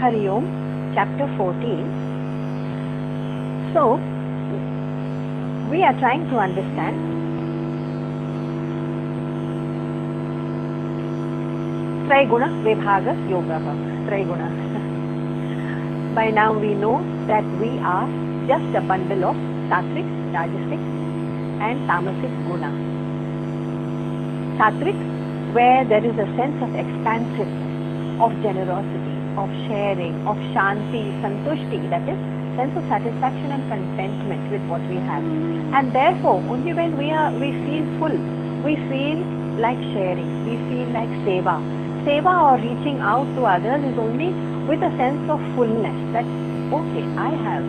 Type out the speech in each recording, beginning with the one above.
Hari Om, chapter 14. So, we are trying to understand Triguna Vibhaga Yoga. Triguna. By now we know that we are just a bundle of sattvic, rajasic and tamasic guna. Sattvic, where there is a sense of expansiveness, of generosity, of sharing, of shanti, santushti, that is sense of satisfaction and contentment with what we have. And therefore, only when we feel full, we feel like sharing, we feel like seva. Seva or reaching out to others is only with a sense of fullness, that okay, I have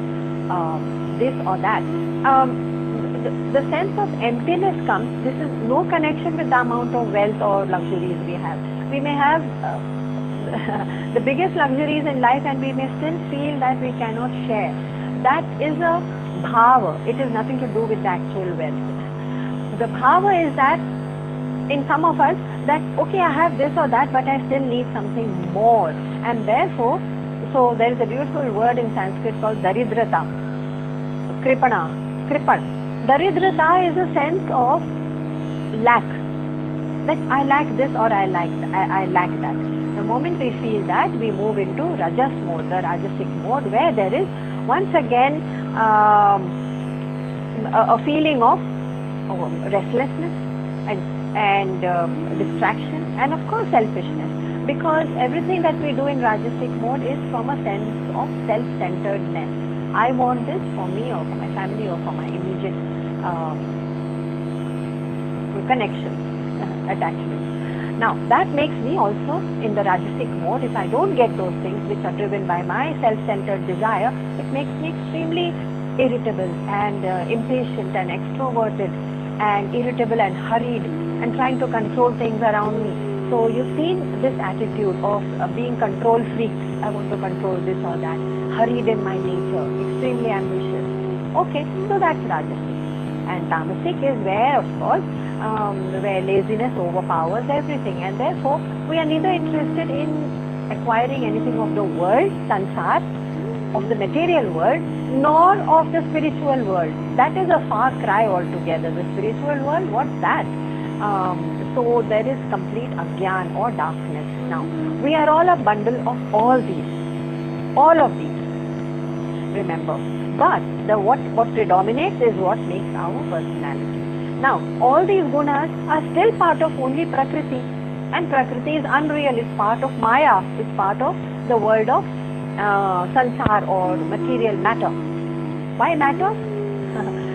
this or that. The sense of emptiness comes, this is no connection with the amount of wealth or luxuries we have. We may have the biggest luxuries in life and we may still feel that we cannot share. That is a bhava. It has nothing to do with the actual wealth. The bhava is that in some of us, that okay, I have this or that, but I still need something more. And therefore, so there is a beautiful word in Sanskrit called daridrata, kripana, kripan. Daridrata is a sense of lack. That I lack this or I lack that. The moment we feel that, we move into rajas mode, the rajasic mode, where there is once again a feeling of restlessness and distraction and of course selfishness, because everything that we do in rajasic mode is from a sense of self-centeredness. I want this for me or for my family or for my immediate connections, attachments. Now that makes me also in the rajasic mode. If I don't get those things which are driven by my self-centered desire, it makes me extremely irritable and impatient and extroverted and irritable and hurried and trying to control things around me. So you've seen this attitude of being control freak. I want to control this or that. Hurried in my nature, extremely ambitious. Okay, so that's rajasic. And tamasic is where, of course, where laziness overpowers everything, and therefore we are neither interested in acquiring anything of the world, sansar, of the material world, nor of the spiritual world. That is a far cry altogether. The spiritual world, what's that? So there is complete ajnan or darkness. Now, we are all a bundle of all of these, remember. But what predominates is what makes our personality. Now, all these gunas are still part of only Prakriti, and Prakriti is unreal, it's part of Maya, it's part of the world of sansar or material matter. Why matter?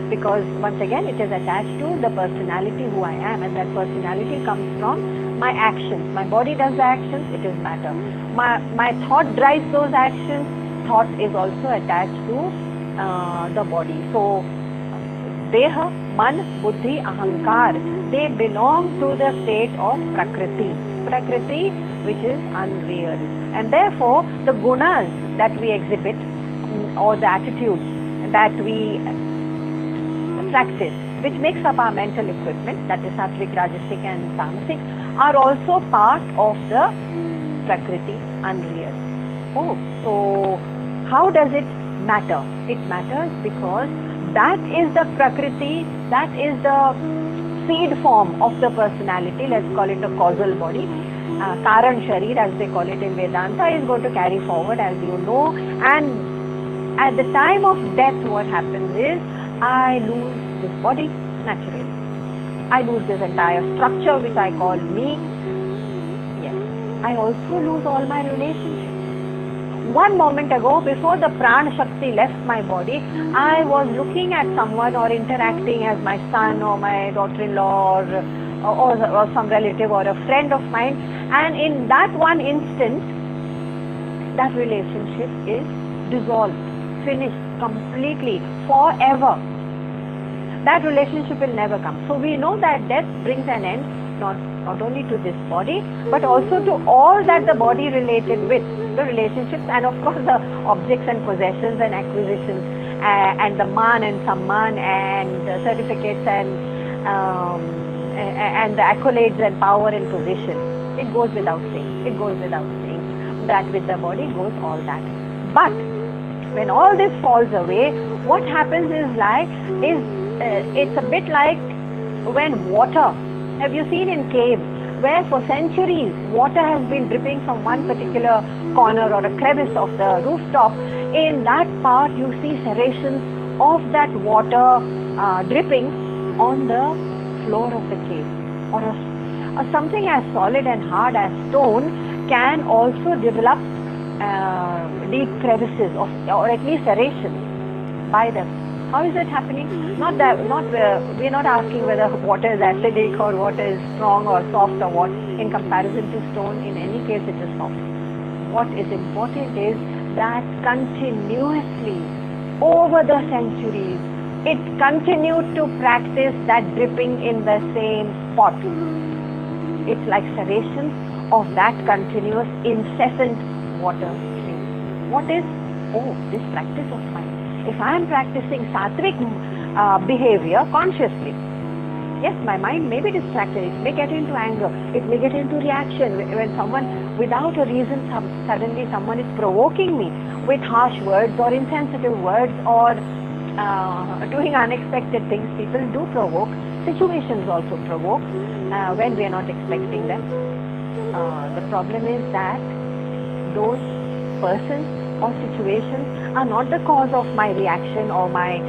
Because once again it is attached to the personality who I am, and that personality comes from my actions. My body does the actions, it is matter. My thought drives those actions, thought is also attached to the body. So Deha, Man, Buddhi, Ahankar, they belong to the state of Prakriti. Prakriti which is unreal. And therefore the gunas that we exhibit or the attitudes that we practice, which makes up our mental equipment, that is sattvic, rajasic and tamasic, are also part of the Prakriti, unreal. Oh, so how does it matter? It matters because that is the Prakriti, that is the seed form of the personality. Let's call it a causal body. Karan Sharir, as they call it in Vedanta, is going to carry forward, as you know. And at the time of death, what happens is, I lose this body naturally. I lose this entire structure which I call me. Yes. I also lose all my relationships. One moment ago, before the Prana Shakti left my body, I was looking at someone or interacting as my son or my daughter-in-law or some relative or a friend of mine, and in that one instant, that relationship is dissolved, finished completely, forever. That relationship will never come. So we know that death brings an end not only to this body, but also to all that the body related with, the relationships and of course the objects and possessions and acquisitions and the man and samman and the certificates and the accolades and power and position. It goes without saying. that with the body goes all that. But when all this falls away, what happens is it's a bit like when water, have you seen in caves where for centuries water has been dripping from one particular corner or a crevice of the rooftop? In that part you see serrations of that water dripping on the floor of the cave. Or something as solid and hard as stone can also develop deep crevices or at least serrations by them. How is it happening? We're not asking whether water is acidic or water is strong or soft or what in comparison to stone. In any case, it is soft. What is important is that continuously over the centuries, it continued to practice that dripping in the same spot. It's like serrations of that continuous, incessant water stream. What is? This practice of mine. If I am practicing sattvic behavior consciously, yes, my mind may be distracted. It may get into anger. It may get into reaction. When someone, without a reason, suddenly someone is provoking me with harsh words or insensitive words or doing unexpected things. People do provoke. Situations also provoke when we are not expecting them. The problem is that those persons or situations are not the cause of my reaction or my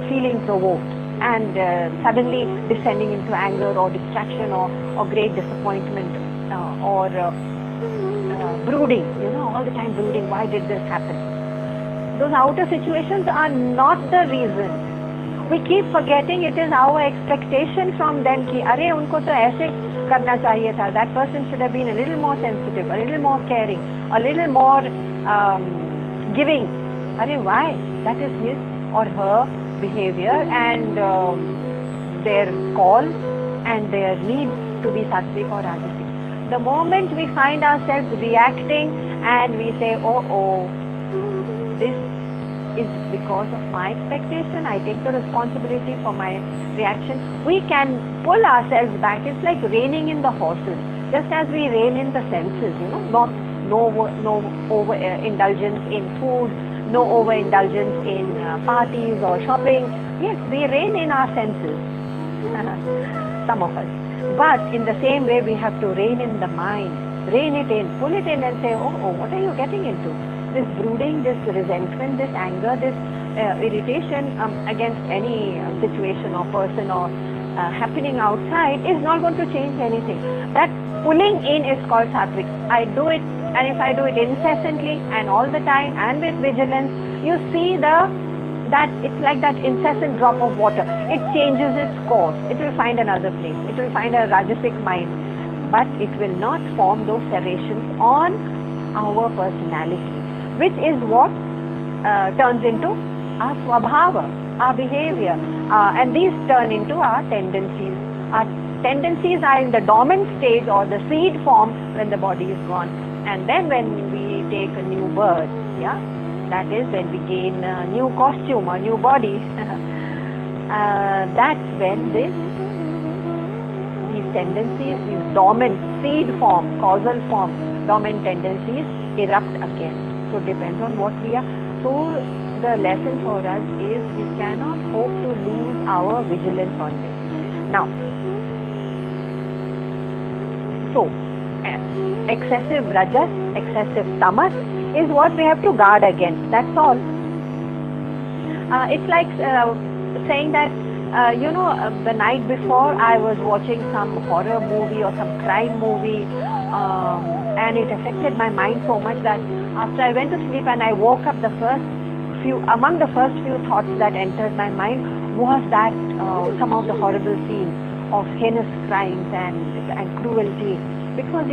feeling provoked and suddenly descending into anger or distraction or great disappointment or brooding, all the time brooding, why did this happen? Those outer situations are not the reason. We keep forgetting it is our expectation from them ki arey unko to aise karna chahiye tha. That person should have been a little more sensitive, a little more caring, a little more giving. Why? That is his or her behavior and their call and their need to be sattvic or rajasic. The moment we find ourselves reacting and we say, this is because of my expectation, I take the responsibility for my reaction, we can pull ourselves back. It's like reining in the horses, just as we rein in the senses, no overindulgence in food, no overindulgence in parties or shopping. Yes, we rein in our senses, some of us. But in the same way, we have to rein in the mind, rein it in, pull it in and say, what are you getting into? This brooding, this resentment, this anger, this irritation against any situation or person or happening outside is not going to change anything. That pulling in is called sattvic. I do it, and if I do it incessantly and all the time and with vigilance, you see that it's like that incessant drop of water. It changes its course. It will find another place. It will find a rajasic mind, but it will not form those serrations on our personality, which is what turns into our swabhava, our behavior, and these turn into our tendencies. Our tendencies are in the dormant stage or the seed form when the body is gone, and then when we take a new birth, that is when we gain a new costume or new body, that's when these tendencies, these dormant seed form, causal form, dormant tendencies erupt again. So it depends on what we are. So the lesson for us is we cannot hope to lose our vigilance on this. Now, so excessive rajas, excessive tamas is what we have to guard against. That's all. It's like saying that, the night before I was watching some horror movie or some crime movie, and it affected my mind so much that after I went to sleep and I woke up, among the first few thoughts that entered my mind was that some of the horrible scenes of heinous crimes and cruelty. Because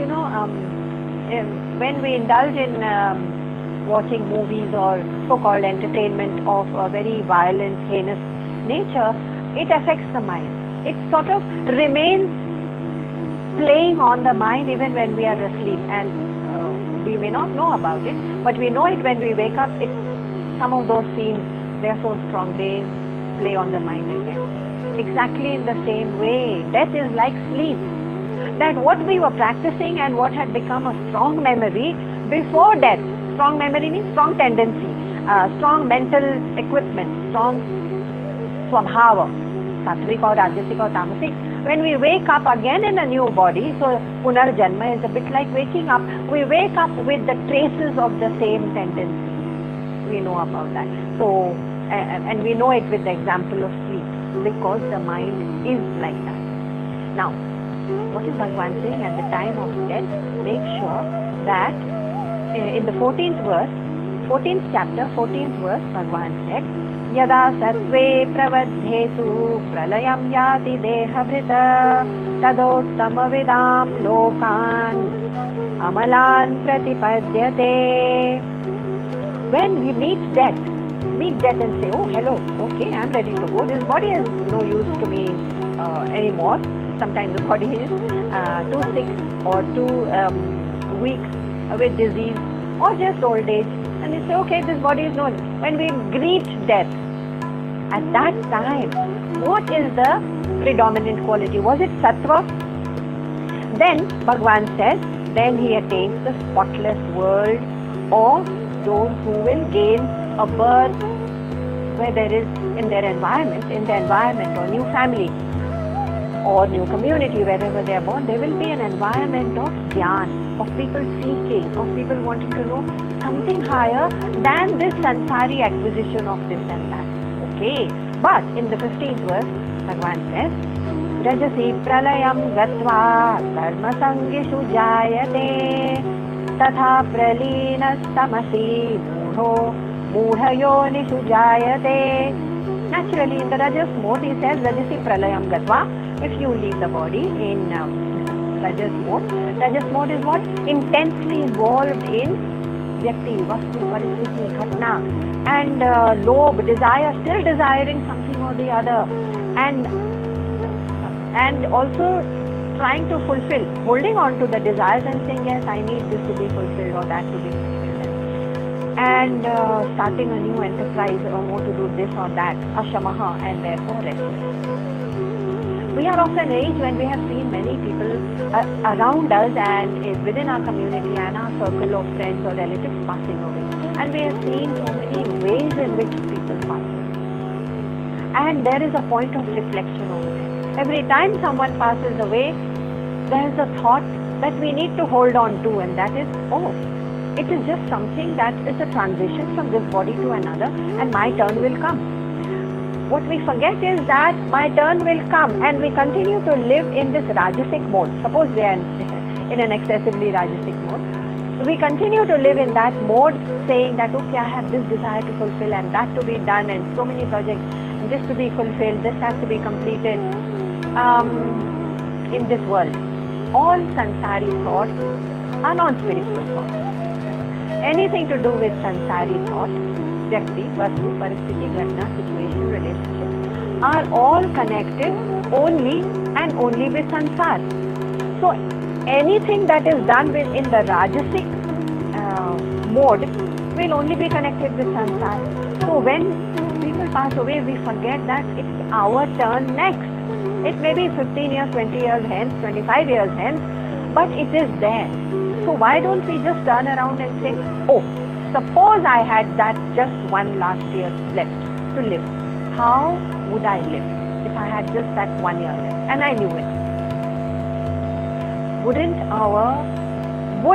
when we indulge in watching movies or so-called entertainment of a very violent, heinous nature, it affects the mind. It sort of remains playing on the mind even when we are asleep, and we may not know about it, but we know it when we wake up. Some of those scenes, they are so strong, they play on the mind again. Exactly in the same way, death is like sleep. That what we were practicing and what had become a strong memory before death. Strong memory means strong tendency, strong mental equipment, strong swabhava, sattvic or rajasic or tamasic. When we wake up again in a new body, so punarjanma is a bit like waking up, we wake up with the traces of the same tendency. We know about that. So, and we know it with the example of sleep, because the mind is like that. Now, what is Bhagavan saying? At the time of death, make sure that in the 14th verse, 14th chapter, 14th verse, Bhagavan said, Yada satve pravadhetu pralayam yati dehabhrita tadottam vidam lokan amalan pratipadyate. When we meet death and say, oh, hello, okay, I'm ready to go. This body is no use to me anymore. Sometimes the body is too sick or too weak with disease or just old age. And we say, okay, this body is no. When we greet death, at that time, what is the predominant quality? Was it sattva? Then Bhagavan says, then he attains the spotless world, or those who will gain a birth where there is in the environment or new family or new community, wherever they are born, there will be an environment of dhyan, of people seeking, of people wanting to know something higher than this sansari acquisition of this and that. Okay, but in the 15th verse, Bhagavan says, Rajasi pralayam gatva karma sangishu jayate tatha pralinas tamasi mudha jayate. Naturally, in the Rajas mode, he says, Rajasi pralayam gatva. If you leave the body in Rajas mode is what? Intensely involved in Vyakti, Vastu, Paristhiti, Ghatna, and lobe, desire, still desiring something or the other, and also trying to fulfill, holding on to the desires and saying, yes, I need this to be fulfilled or that to be fulfilled, and starting a new enterprise or more to do this or that, ashamaha, and therefore restless. We are of an age when we have seen many people around us and within our community and our circle of friends or relatives passing away. And we have seen so many ways in which people pass away. And there is a point of reflection over there. Every time someone passes away, there is a thought that we need to hold on to, and that is, oh, it is just something that is a transition from this body to another, and my turn will come. What we forget is that my turn will come, and we continue to live in this Rajasic mode. Suppose we are in an excessively Rajasic mode. We continue to live in that mode, saying that, okay, I have this desire to fulfill and that to be done, and so many projects, this to be fulfilled, this has to be completed in this world. All sansari thoughts are non-spiritual thoughts. Anything to do with sansari thought, Vyakti, Vastu, Paristhiti, Ghatna, situation, relationship, are all connected only and only with sansar. So anything that is done in the Rajasic mode will only be connected with sansar. So when people pass away, we forget that it's our turn next. It may be 15 years, 20 years hence, 25 years hence, but it is there. So why don't we just turn around and say, oh, suppose I had that just one last year left to live. How would I live if I had just that 1 year left? And I knew it. Would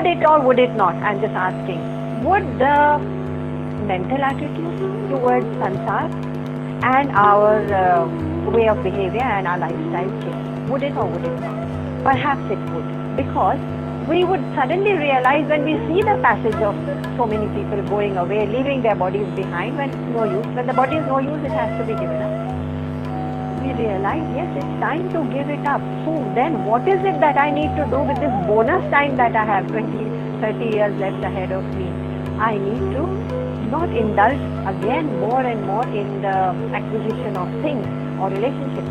it or would it not? I'm just asking. Would the mental attitude towards sansar and our way of behavior and our lifestyle change? Would it or would it not? Perhaps it would. Because we would suddenly realize when we see the passage of so many people going away, leaving their bodies behind when it's no use. When the body is no use, it has to be given up. We realize, yes, it's time to give it up. So then what is it that I need to do with this bonus time that I have, 20, 30 years left ahead of me? I need to not indulge again more and more in the acquisition of things or relationships,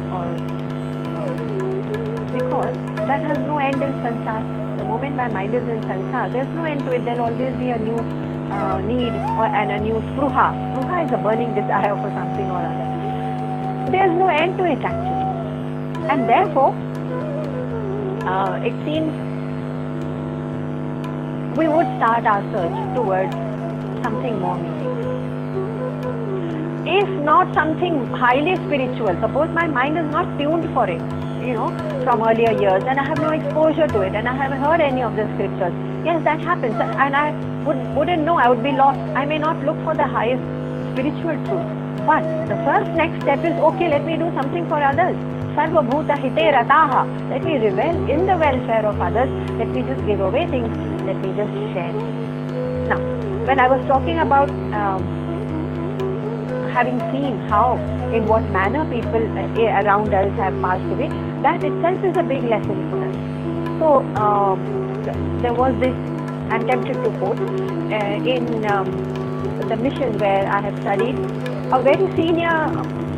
because that has no end in sansar. The moment my mind is in sansar, there's no end to it. There'll always be a new need and a new spruha. Spruha is a burning desire for something or other. There's no end to it actually. And therefore, it seems we would start our search towards something more meaningful. If not something highly spiritual, suppose my mind is not tuned for it, from earlier years, and I have no exposure to it, and I haven't heard any of the scriptures. Yes, that happens, and I wouldn't know, I would be lost. I may not look for the highest spiritual truth. But the first next step is, okay, let me do something for others. Sarva bhuta hite rataha. Let me revel in the welfare of others. Let me just give away things. Let me just share. Now, when I was talking about having seen how, in what manner people around us have passed away, that itself is a big lesson for us. So, there was this, I'm tempted to quote, in the mission where I have studied, a very senior,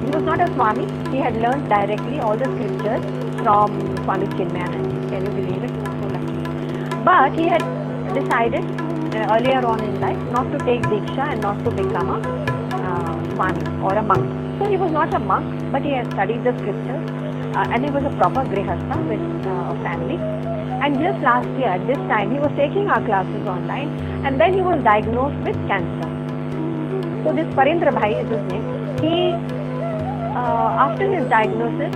he was not a Swami, he had learned directly all the scriptures from Swami Chinmayanand. Can you believe it? So lucky. But he had decided earlier on in life not to take Diksha and not to become a Swami or a monk. So he was not a monk, but he had studied the scriptures and he was a proper Grihastha with a family. And just last year at this time he was taking our classes online, and then he was diagnosed with cancer. So this Parindra Bhai is his name. He, after his diagnosis,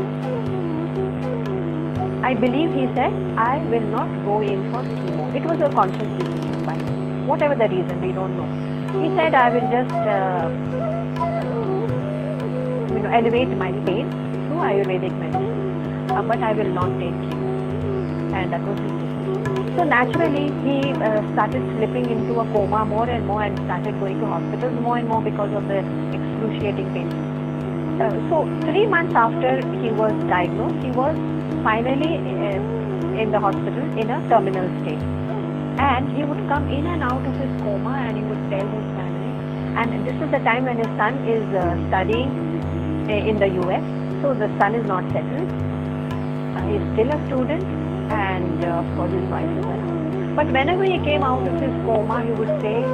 I believe he said, I will not go in for chemo. It was a conscious decision by him. Whatever the reason, we don't know. He said, I will just elevate my pain through Ayurvedic medicine, but I will not take chemo. And that was his decision. So naturally, he started slipping into a coma more and more, and started going to hospitals more and more because of the excruciating pain. So 3 months after he was diagnosed, he was finally in the hospital in a terminal state. And he would come in and out of his coma, and he would tell his family. And this is the time when his son is studying in the US. So the son is not settled. He is still a student, and of course his wife is around. But whenever he came out of his coma, he would say,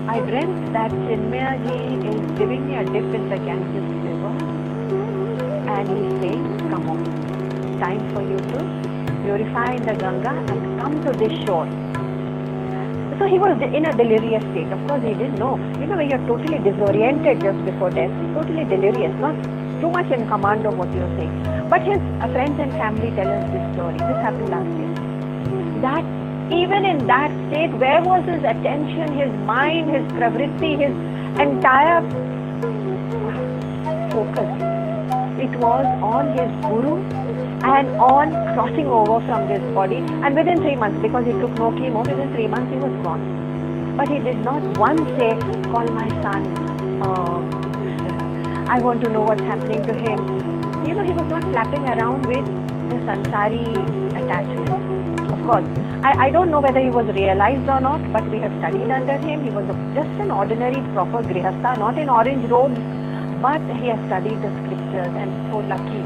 I dreamt that Chinmayaji is giving me a dip in the Ganges river, and he's saying, come on, time for you to purify in the Ganga and come to this shore. So he was in a delirious state. Of course he didn't know. When you're totally disoriented just before death, totally delirious, not too much in command of what you're saying. But his friends and family tell us this story. This happened last year. That even in that state, where was his attention, his mind, his pravritti, his entire focus? It was on his Guru and on crossing over from this body. And within 3 months, because he took no chemo, within 3 months he was gone. But he did not once say, call my son, I want to know what's happening to him. He was not flapping around with the sansari attachment. Of course, I don't know whether he was realized or not, but we have studied under him. He was just an ordinary, proper Grihastha, not in orange robes, but he has studied the scriptures, and so lucky.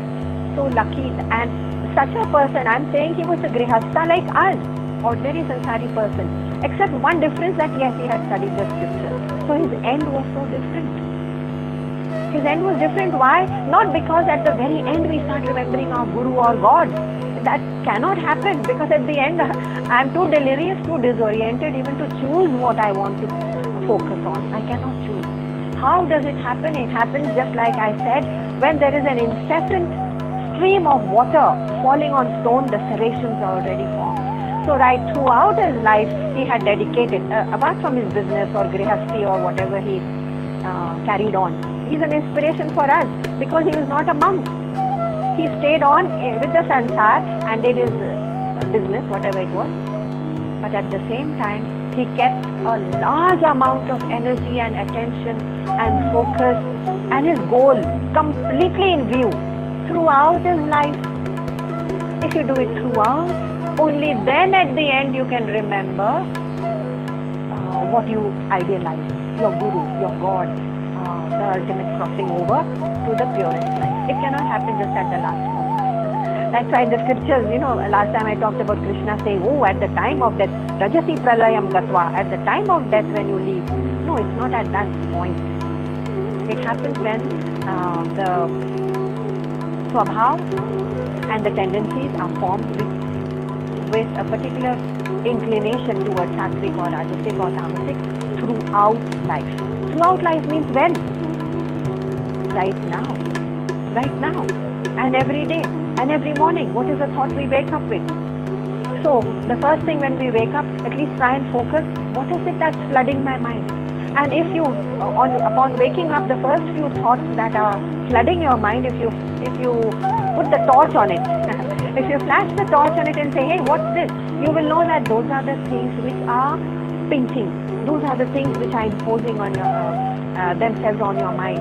And such a person, I'm saying he was a Grihastha like us, ordinary sansari person, except one difference, that yes, he had studied the scriptures. So his end was so different. His end was different. Why? Not because at the very end we start remembering our Guru or God. That cannot happen, because at the end I'm too delirious, too disoriented even to choose what I want to focus on. I cannot choose. How does it happen? It happens just like I said, when there is an incessant stream of water falling on stone, the serrations are already formed. So right throughout his life, he had dedicated, apart from his business or grihasti or whatever he carried on. He's an inspiration for us because he was not a monk. He stayed on with the sansar and did his business, whatever it was. But at the same time, he kept a large amount of energy and attention and focus and his goal completely in view throughout his life. If you do it throughout, only then at the end you can remember what you idealize, your Guru, your God, the ultimate crossing over to the purest life. It cannot happen just at the last moment. That's why in the scriptures, last time I talked about Krishna saying, at the time of death, Rajasi Pralayam Gatva, at the time of death when you leave. No, it's not at that point. It happens when the swabhav and the tendencies are formed with a particular inclination towards sattvic or rajasic or tamasic throughout life. Throughout life means when? Right now. Right now. And every day. And every morning. What is the thought we wake up with? So, the first thing when we wake up, at least try and focus, what is it that's flooding my mind? And if you, upon waking up, the first few thoughts that are flooding your mind, if you put the torch on it, if you flash the torch on it and say, hey, what's this? You will know that those are the things which are pinching. Those are the things which are imposing on your, themselves on your mind.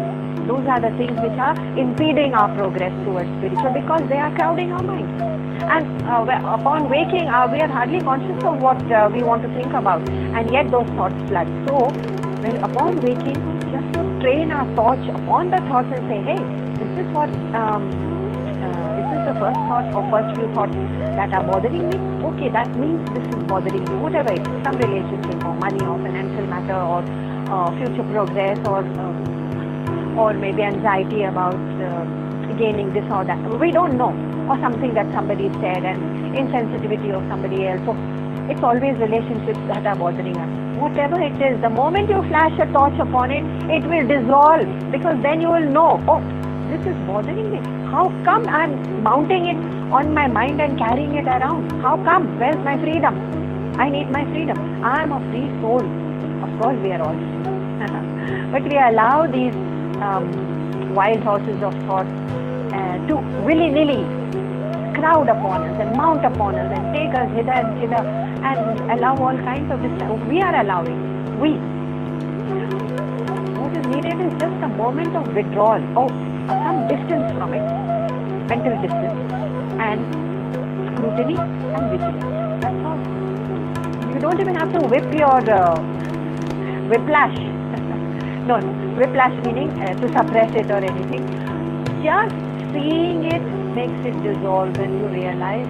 Those are the things which are impeding our progress towards spiritual because they are crowding our mind. And upon waking, we are hardly conscious of what we want to think about, and yet those thoughts flood. So, when upon waking, just to train our torch upon the thoughts and say, hey, this is what, this is the first thought or first few thoughts that are bothering me. Okay, that means this is bothering me, whatever it is, some relationship or money or financial matter or future progress or maybe anxiety about gaining this or that. We don't know. Or something that somebody said and insensitivity of somebody else. So it's always relationships that are bothering us. Whatever it is, the moment you flash a torch upon it, it will dissolve because then you will know, oh, this is bothering me. How come I'm mounting it on my mind and carrying it around? How come? Where's my freedom? I need my freedom. I am a free soul. Of course we are all free. But we allow these wild horses of thought to willy-nilly crowd upon us and mount upon us and take us hither and thither and allow all kinds of distractions. We are allowing. What is needed is just a moment of withdrawal, some distance from it, mental distance, and scrutiny and vigilance. That's all. You don't even have to whip your whiplash. No, whiplash meaning to suppress it or anything. Just seeing it makes it dissolve when you realize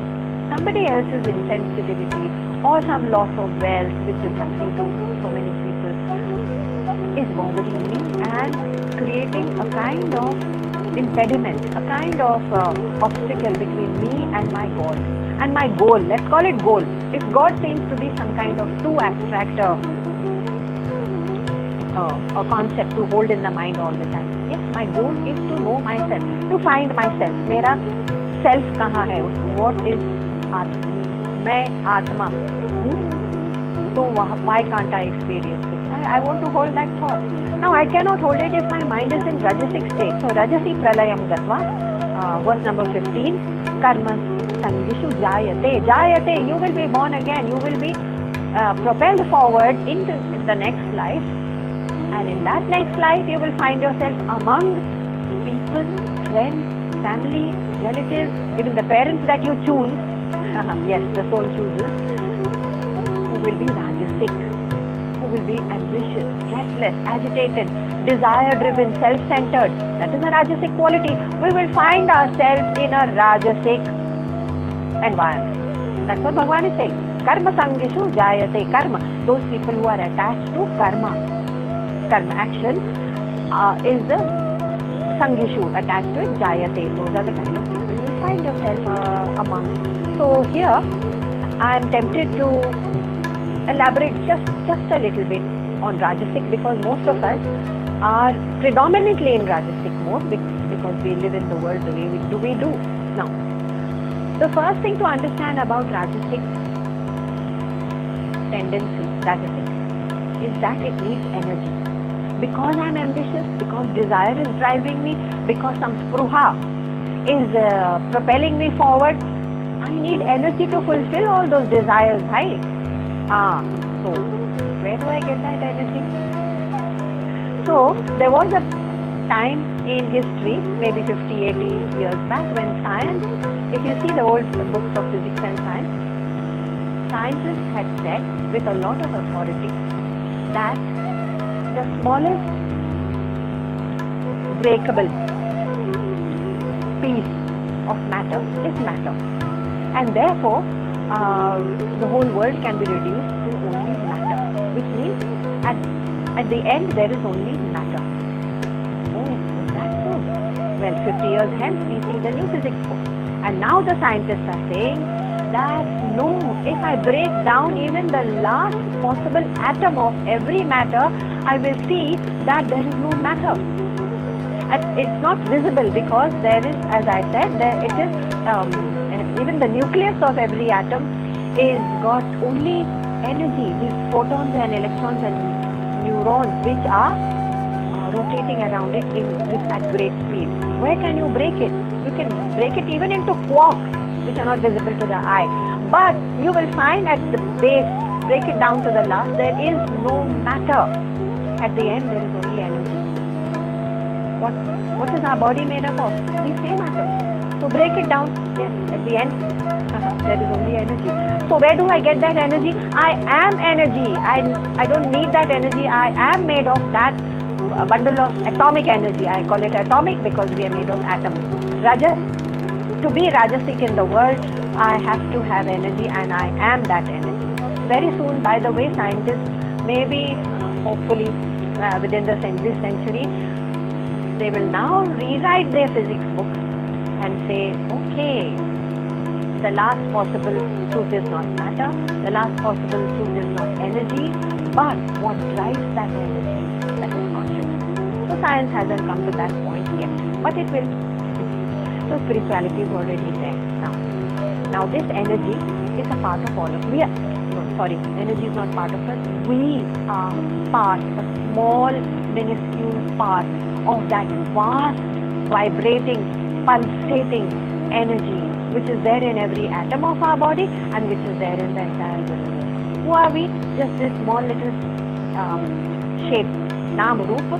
somebody else's insensitivity or some loss of wealth, which is happening to so many people, is bothering me and creating a kind of impediment, a kind of obstacle between me and my God. And my goal, let's call it goal. If God seems to be some kind of too abstract a concept to hold in the mind all the time. Yes, my goal is to know myself, to find myself. मेरा self कहाँ है? What is Atma? मैं आत्मा हूँ. So why can't I experience it? I want to hold that thought. Now I cannot hold it if my mind is in rajasic state. So rajasi pralayam gatva, verse number 15. Karma sangishu jayate. Jayate. You will be born again. You will be propelled forward into the next life. And in that next life, you will find yourself among people, friends, family, relatives, even the parents that you choose. Yes, the soul chooses. Who will be rajasic, who will be ambitious, restless, agitated, desire-driven, self-centered. That is a rajasic quality. We will find ourselves in a rajasic environment. That's what Bhagavan is saying. Karma sangishu jayate. Karma. Those people who are attached to karma action is the sangishu, attached to it, jayate. Those are the kind of people you will find yourself among. So here I am tempted to elaborate just a little bit on rajasic because most of us are predominantly in rajasic mode because we live in the world the way we do. Now, the first thing to understand about rajasic tendency, rajasic, is that it needs energy. Because I am ambitious, because desire is driving me, because some spruha is propelling me forward, I need energy to fulfill all those desires, right? So where do I get that energy? So there was a time in history, maybe 50, 80 years back, when science, if you see the old books of physics and science, scientists had said with a lot of authority that the smallest breakable piece of matter is matter, and therefore the whole world can be reduced to only matter, which means at the end there is only matter. Oh, is that so? Well, 50 years hence we see the new physics book, and now the scientists are saying that no, if I break down even the last possible atom of every matter, I will see that there is no matter. And it's not visible because there is, as I said, it is even the nucleus of every atom is got only energy, these photons and electrons and neurons which are rotating around it at great speed. Where can you break it? You can break it even into quarks which are not visible to the eye. But you will find at the base, break it down to the last, there is no matter. At the end, there is only energy. What is our body made up of? These same atoms. So break it down. Yes, at the end, there is only energy. So where do I get that energy? I am energy. I don't need that energy. I am made of that bundle of atomic energy. I call it atomic because we are made of atoms. To be Rajasic in the world, I have to have energy, and I am that energy. Very soon, by the way, scientists, maybe, hopefully, within this century, they will now rewrite their physics books and say, okay, the last possible truth is not matter, the last possible truth is not energy, but what drives that energy? That is consciousness. So science hasn't come to that point yet, but it will. So spirituality is already there now. Now this energy is a part of all of us. Energy is not part of us. We are part, a small, minuscule part of that vast, vibrating, pulsating energy which is there in every atom of our body and which is there in the entire universe. Who are we? Just this small little shape, Naam Roop,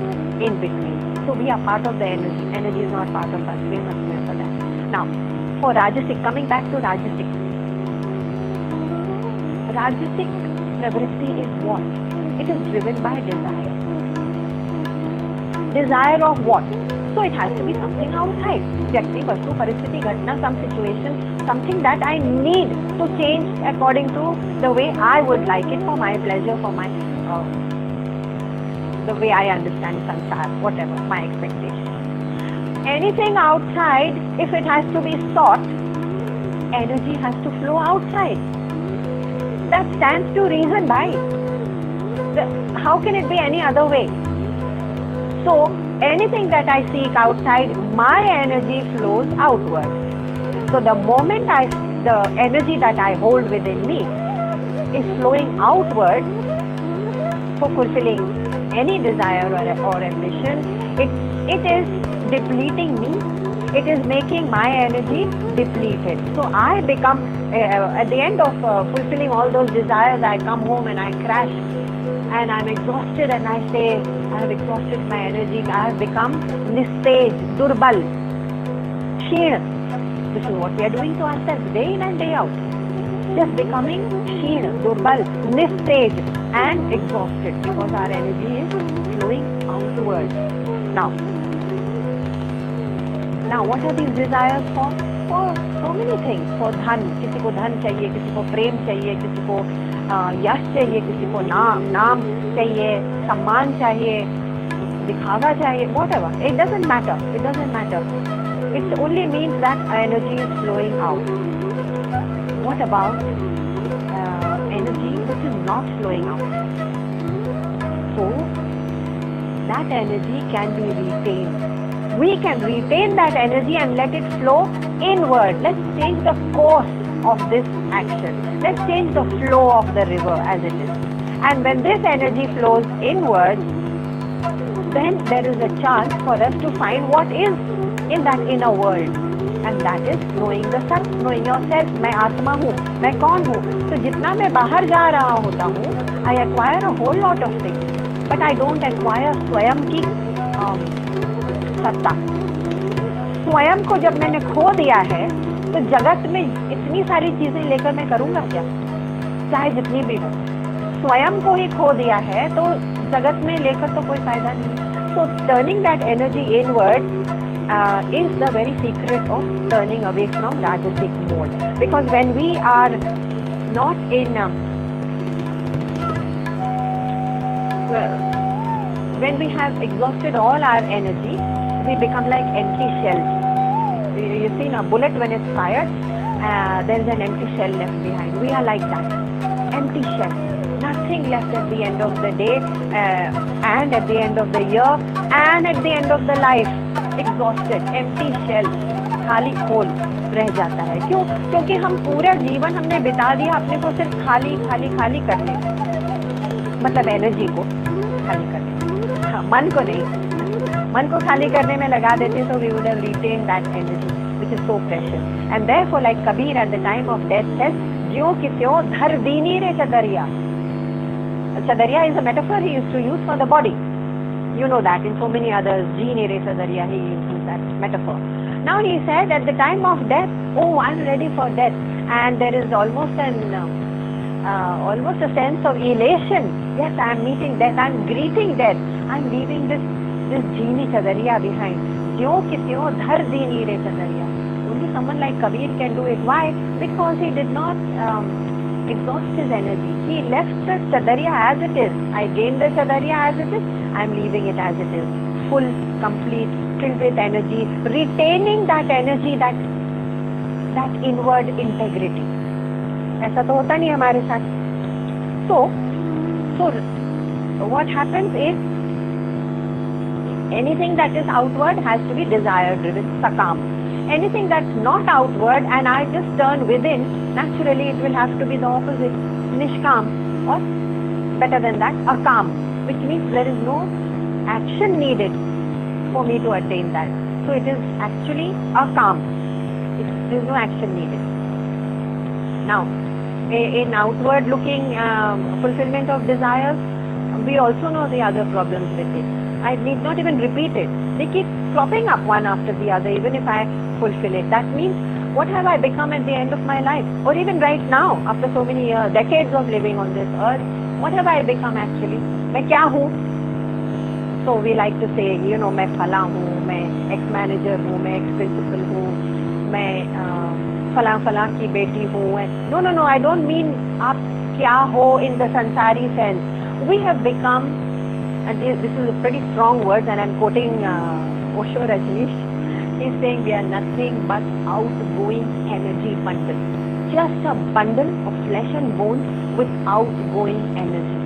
in between. So we are part of the energy. Energy is not part of us. We must remember that. Now, for Rajasic, coming back to Rajasic. Rajasic pravritti is what? It is driven by desire. Desire of what? So it has to be something outside. Vyakti, vastu, paristhiti, ghatna, some situation, something that I need to change according to the way I would like it, for my pleasure, for my the way I understand samsara, whatever, my expectation. Anything outside, if it has to be sought, energy has to flow outside. That stands to reason by. How can it be any other way? So, anything that I seek outside, my energy flows outward. So, the moment the energy that I hold within me is flowing outward for fulfilling any desire or ambition, it is depleting me. It is making my energy depleted. So I become, at the end of fulfilling all those desires, I come home and I crash and I'm exhausted and I say, I have exhausted my energy. I have become nistej, durbal, sheen. This is what we are doing to ourselves day in and day out. Just becoming sheen, durbal, nistej and exhausted because our energy is flowing outward. Now what are these desires for? For so many things. For dhan, किसी को धन चाहिए, किसी को प्रेम चाहिए, किसी को यश चाहिए, किसी को नाम चाहिए, सम्मान चाहिए, दिखावा चाहिए, whatever. It doesn't matter. It doesn't matter. It only means that energy is flowing out. What about energy which is not flowing out? So that energy can be retained. We can retain that energy and let it flow inward. Let's change the course of this action. Let's change the flow of the river as it is. And when this energy flows inward, then there is a chance for us to find what is in that inner world. And that is knowing the Sat, knowing yourself. मैं आत्मा हूँ, मैं कौन हूँ. तो जितना मैं बाहर जा रहा होता हूँ, I acquire a whole lot of things. But I don't acquire स्वयं की सत्ता. स्वयं को जब मैंने खो दिया है, तो जगत में इतनी सारी चीजें लेकर मैं करूँगा क्या? चाहे जितनी भी हो. स्वयं को ही खो दिया है, तो जगत में लेकर तो कोई फायदा नहीं. So turning that energy inward is the very secret of turning away from Rajasic mode. Because when we are not in, when we have exhausted all our energy, we become like empty shells. You see, a bullet when it's fired, there is an empty shell left behind. We are like that, empty shell, nothing left at the end of the day, and at the end of the year, and at the end of the life. Exhausted, empty shell, खाली खोल रह जाता है. क्यों? क्योंकि हम पूरा जीवन हमने बिता दिया अपने को सिर्फ खाली खाली खाली करने, मतलब एनर्जी को खाली करने, हाँ, मन को नहीं, मन को खाली करने में लगा देते तो we would have retained that energy which is so precious. And therefore, like Kabir at the time of death says, ज्यों की त्यों धर दीनी रे चदरिया. Chadariya is a metaphor he used to use for the body. You know that in so many others, Jeene re chadariya, he uses that metaphor. Now he said at the time of death, oh, I'm ready for death, and there is almost a sense of elation. Yes, I'm meeting death, I'm greeting death, I'm leaving this Jeene chadariya behind. Jyo ki tyo dhar deeni re chadariya. Only someone like Kabir can do it. Why? Because he did not exhaust his energy. He left the chadariya as it is. I gained the chadariya as it is, I'm leaving it as it is. Full, complete, filled with energy, retaining that energy, that inward integrity. ऐसा तो होता नहीं हमारे साथ. So what happens is, anything that is outward has to be desire driven, sakam. Anything that's not outward and I just turn within, naturally it will have to be the opposite, nishkam, or better than that, akam, which means there is no action needed for me to attain that. So it is actually akam. There is no action needed. Now, in outward looking fulfillment of desires, we also know the other problems with it. I need not even repeat it. They keep cropping up one after the other, even if I fulfill it. That means, what have I become at the end of my life? Or even right now, after so many years, decades of living on this earth, what have I become actually? मैं क्या हूँ? So we like to say, you know, मैं फला हूँ, मैं ex-manager हूँ, मैं ex-principal हूँ, मैं फला की बेटी हूँ. No, I don't mean आप क्या हो in the sansari sense. We have become, and this is a pretty strong word, and I'm quoting Osho Rajneesh. He's saying we are nothing but outgoing energy bundle. Just a bundle of flesh and bones with outgoing energy.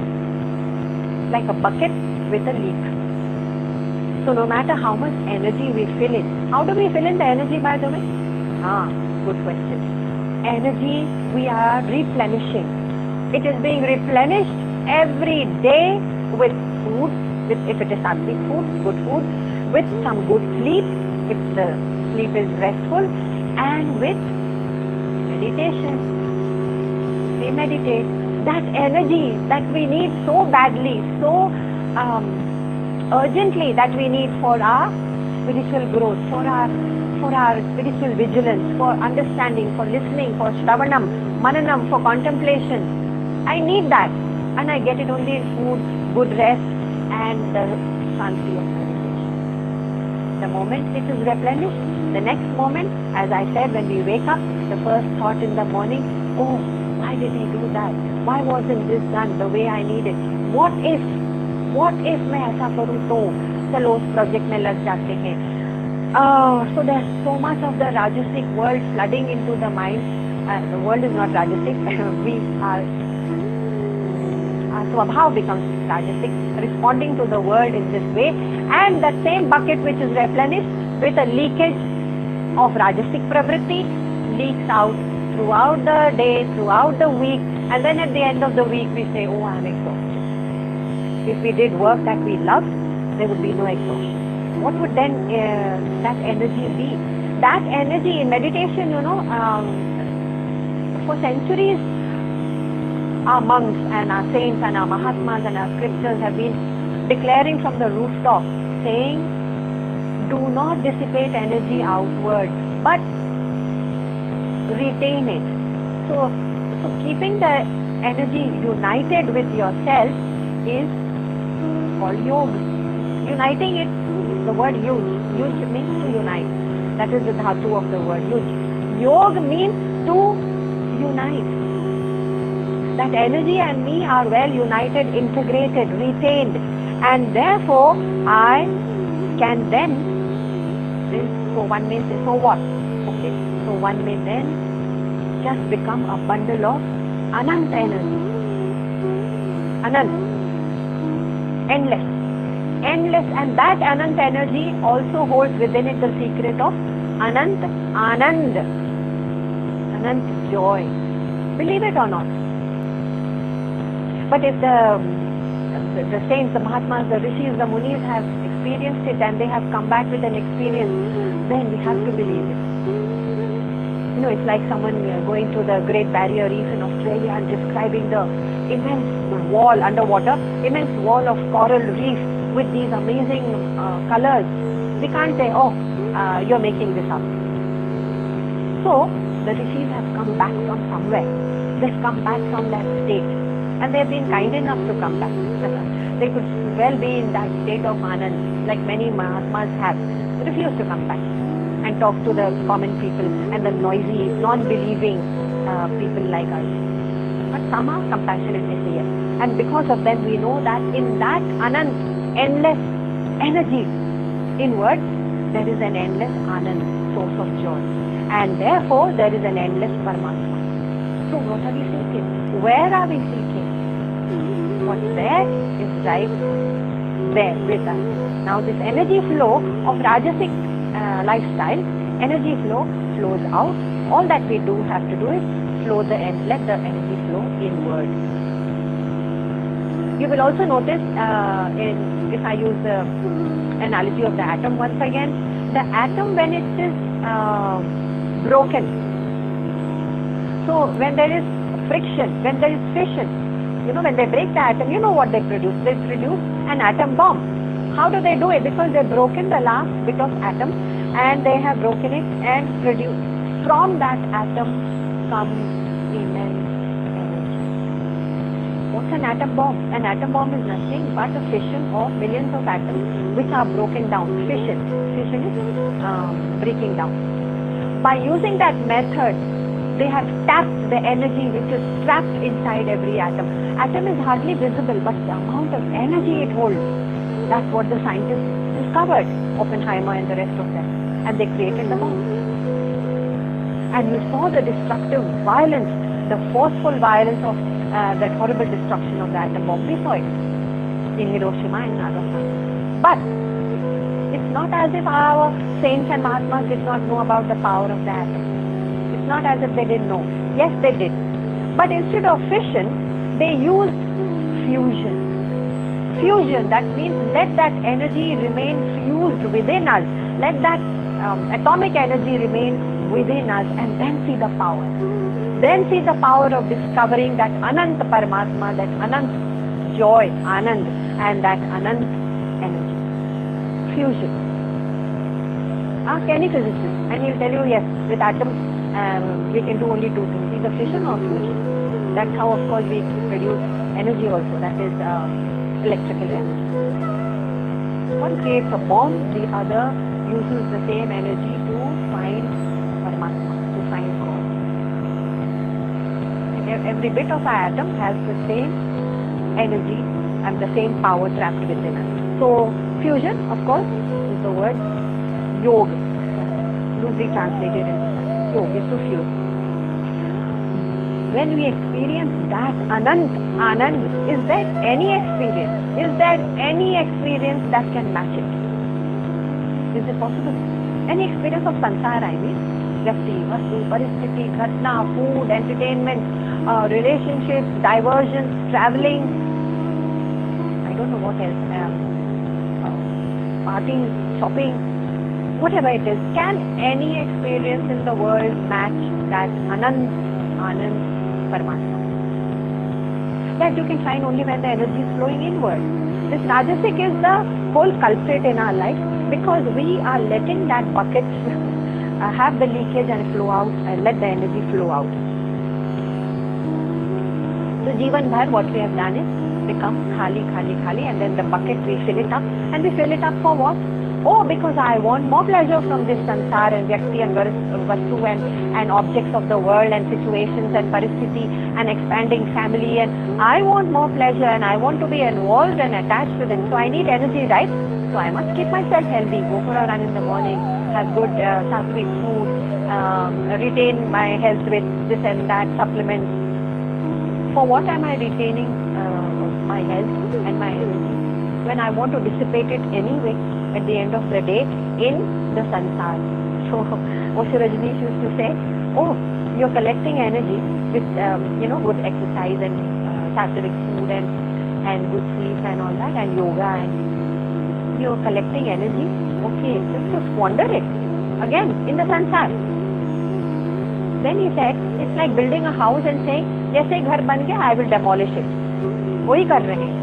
Like a bucket with a leak. So no matter how much energy we fill in, how do we fill in the energy, by the way? Good question. Energy we are replenishing. It is being replenished every day with food, if it is sattvic food, good food, with some good sleep, if the sleep is restful, and with meditation. We meditate. That energy that we need so badly, so urgently, that we need for our spiritual growth, for our spiritual vigilance, for understanding, for listening, for shravanam, mananam, for contemplation. I need that, and I get it only in food, good rest, and the shanti of meditation. The moment it is replenished, the next moment, as I said, when we wake up, the first thought in the morning, oh, why did I do that? Why wasn't this done the way I needed? What if मैं ऐसा करूँ तो? चलो उस project में लग जाते हैं. So there's so much of the Rajasic world flooding into the mind. The world is not Rajasic. Our swabhav becomes Rajasic, responding to the world in this way. And the same bucket which is replenished with a leakage of Rajasic pravritti leaks out throughout the day, throughout the week. And then at the end of the week we say, oh, I'm exhausted. If we did work that we loved, there would be no exhaustion. What would then that energy be? That energy in meditation, for centuries, our monks and our saints and our Mahatmas and our scriptures have been declaring from the rooftop, saying, do not dissipate energy outward, but retain it. So keeping the energy united with yourself is called yoga. Uniting it, the word yuj means to unite. That is the dhatu of the word yuj. Yoga means to unite. That energy and me are well united, integrated, retained, and therefore I can then, so one may say, so what? Okay, so one may then just become a bundle of Anant energy. Anant. Endless. Endless, and that Anant energy also holds within it the secret of Anant Anand. Anant joy. Believe it or not. But if the saints, the Mahatmas, the Rishis, the Munis have experienced it and they have come back with an experience, then we have to believe it. You know, it's like someone going to the Great Barrier Reef in Australia and describing the immense wall underwater, immense wall of coral reef with these amazing colors. We can't say, oh, you're making this up. So, the Rishis have come back from somewhere. They've come back from that state. And they've been kind enough to come back. They could well be in that state of Anand, like many Mahatmas have, refused to come back and talk to the common people and the noisy, non-believing people like us. But somehow compassionately say yes. And because of them, we know that in that Anand, endless energy inward, there is an endless Anand, source of joy. And therefore, there is an endless Paramatma. So what are we seeking? Where are we seeking? What's there is right there with us. Now this energy flow of Rajasic lifestyle, energy flow flows out. All that we do have to do is let the energy flow inward. You will also notice, if I use the analogy of the atom once again, the atom when it is broken. So when there is friction, when there is fission, you know, when they break the atom, you know what they produce? They produce an atom bomb. How do they do it? Because they've broken the last bit of atom and they have broken it and produced. From that atom comes immense energy. What's an atom bomb? An atom bomb is nothing but a fission of millions of atoms which are broken down. Fission. Fission is breaking down. By using that method, they have tapped the energy which is trapped inside every atom. Atom is hardly visible, but the amount of energy it holds, that's what the scientists discovered, Oppenheimer and the rest of them. And they created the bomb. And you saw the destructive violence, the forceful violence of that horrible destruction of the atom bomb. We saw it in Hiroshima and Nagasaki. But it's not as if our saints and Mahatmas did not know about the power of the atom. It's not as if they didn't know. Yes, they did. But instead of fission, they used fusion. Fusion, that means let that energy remain fused within us. Let that atomic energy remain within us and then see the power. Then see the power of discovering that Anant Paramatma, that Anant joy, Anand, and that Anant energy. Fusion. Ask any physicist and he'll tell you, yes, with atoms we can do only two things, either fission or fusion. That's how, of course, we produce energy also, that is electrical energy. One creates a bomb, the other uses the same energy to find Paramatma, to find God. And every bit of our atom has the same energy and the same power trapped within us. So, fusion, of course, is the word yoga, loosely translated into yoga, is to fuse. When we experience that Anand, is there any experience? Is there any experience that can match it? Is it possible? Any experience of sansara, I mean, vyakti, vastu, paristiti, ghatna, food, entertainment, relationships, diversions, traveling, I don't know what else, parties, shopping, whatever it is. Can any experience in the world match that Anand Paramatma? That you can find only when the energy is flowing inward. This Rajasic is the whole culprit in our life because we are letting that bucket have the leakage and flow out and let the energy flow out. So Jivan Bhar, what we have done is become khali and then the bucket we fill it up, and we fill it up for what? Oh, because I want more pleasure from this sansar and vyakti and vastu and objects of the world and situations and paristiti and expanding family, and I want more pleasure and I want to be involved and attached to them. So I need energy, right? So I must keep myself healthy, go for a run in the morning, have good sattvic food, retain my health with this and that supplements. For what am I retaining my health and my energy when I want to dissipate it anyway at the end of the day in the sansar? So Osho Rajneesh used to say, oh, you're collecting energy with good exercise and sattvic food and good sleep and all that and yoga, and you're collecting energy. Okay, just to squander it again in the sansar. Then he said, it's like building a house and saying, जैसे घर बन गया, I will demolish it. वही कर रहे हैं,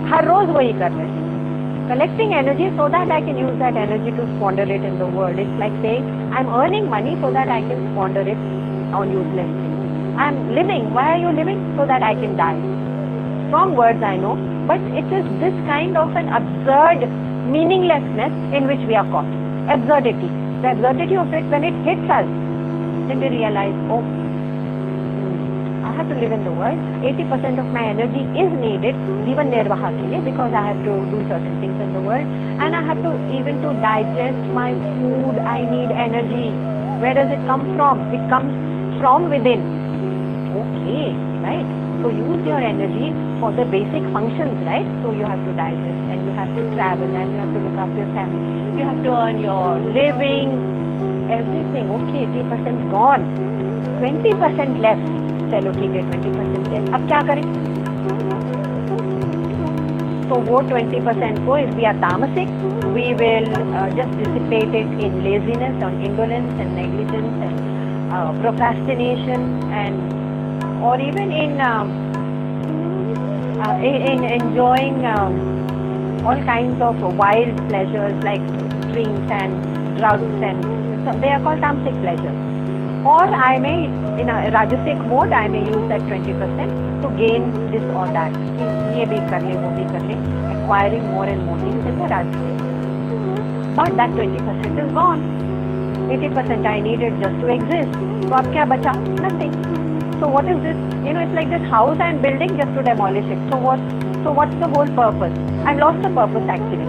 हर रोज वही कर रहे हैं. Collecting energy so that I can use that energy to squander it in the world. It's like saying, I'm earning money so that I can squander it on useless things. I'm living. Why are you living? So that I can die. Strong words, I know, but it is this kind of an absurd meaninglessness in which we are caught. Absurdity. The absurdity of it, when it hits us, then we realize, oh, I have to live in the world. 80% of my energy is needed, Jivan Nirvaha ke liye, because I have to do certain things in the world, and I have to, even to digest my food, I need energy. Where does it come from? It comes from within. Okay, right? So use your energy for the basic functions, right? So you have to digest, and you have to travel, and you have to look after your family. You have to earn your living, everything. Okay, 80% gone, 20% left. चलो ठीक है, 20% left. अब क्या करें? So वो 20% को, if we are tamasic, we will just dissipate it in laziness, on indolence and negligence and procrastination, and or even in enjoying all kinds of wild pleasures like drinks and drugs, and so they are called tamasic pleasures. Or I may, in a rajasic mode, I may use that 20% to gain this or that. ये भी कर ले, वो भी कर ले, acquiring more and more things in the rajasic. But that 20% is gone. 80% I needed just to exist. So अब क्या बचा? Nothing. So what is this? It's like this house I'm building just to demolish it. So what's the whole purpose? I've lost the purpose actually.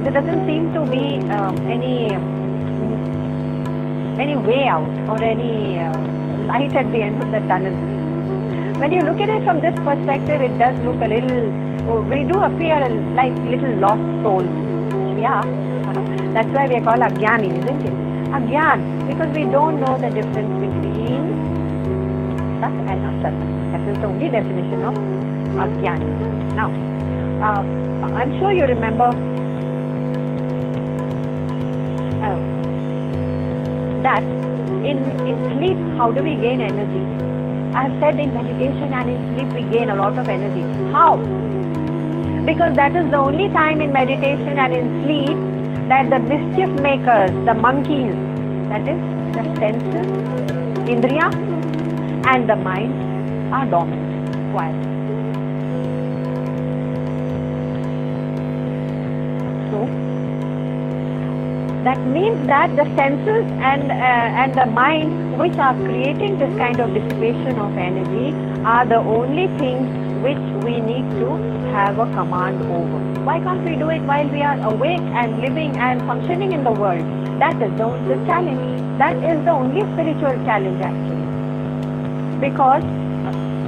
There doesn't seem to be any way out or any light at the end of the tunnel. When you look at it from this perspective, it does look a little, we do appear like little lost souls. Yeah, that's why we are called Agyani, isn't it? Agyan, because we don't know the difference between Sat and Asat. That is the only definition of Agyani. Now, I'm sure you remember that in sleep, how do we gain energy? I have said in meditation and in sleep we gain a lot of energy. How? Because that is the only time in meditation and in sleep that the mischief makers, the monkeys, that is the senses, Indriya and the mind are dormant, quiet. So that means that the senses and the mind, which are creating this kind of dissipation of energy, are the only things which we need to have a command over. Why can't we do it while we are awake and living and functioning in the world? That is the challenge. That is the only spiritual challenge actually. Because,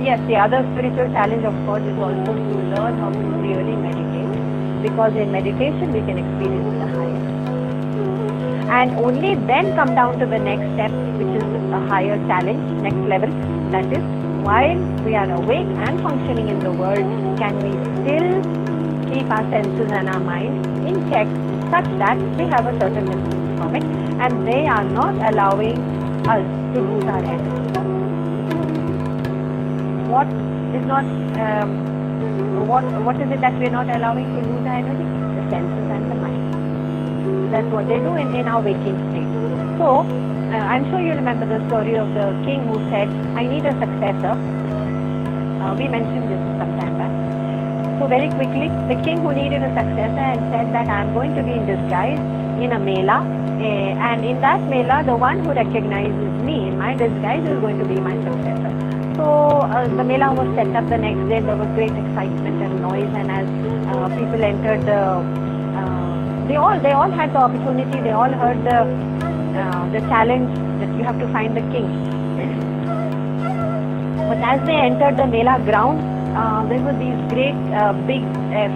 yes, the other spiritual challenge of course is also to learn how to really meditate. Because in meditation we can experience the higher. And only then come down to the next step, which is a higher challenge, next level. That is, while we are awake and functioning in the world, can we still keep our senses and our mind in check such that we have a certain distance from it and they are not allowing us to lose our energy. What is it that we are not allowing to lose our energy? The senses and the mind. That's what they do in our waking state. So, I'm sure you remember the story of the king who said, I need a successor. We mentioned this some time back. So very quickly, the king who needed a successor and said that I'm going to be in disguise in a mela, and in that mela, the one who recognizes me in my disguise is going to be my successor. So the mela was set up the next day. There was great excitement and noise, and as people entered the They all had the opportunity. They all heard the challenge that you have to find the king. But as they entered the Mela ground, there were these great big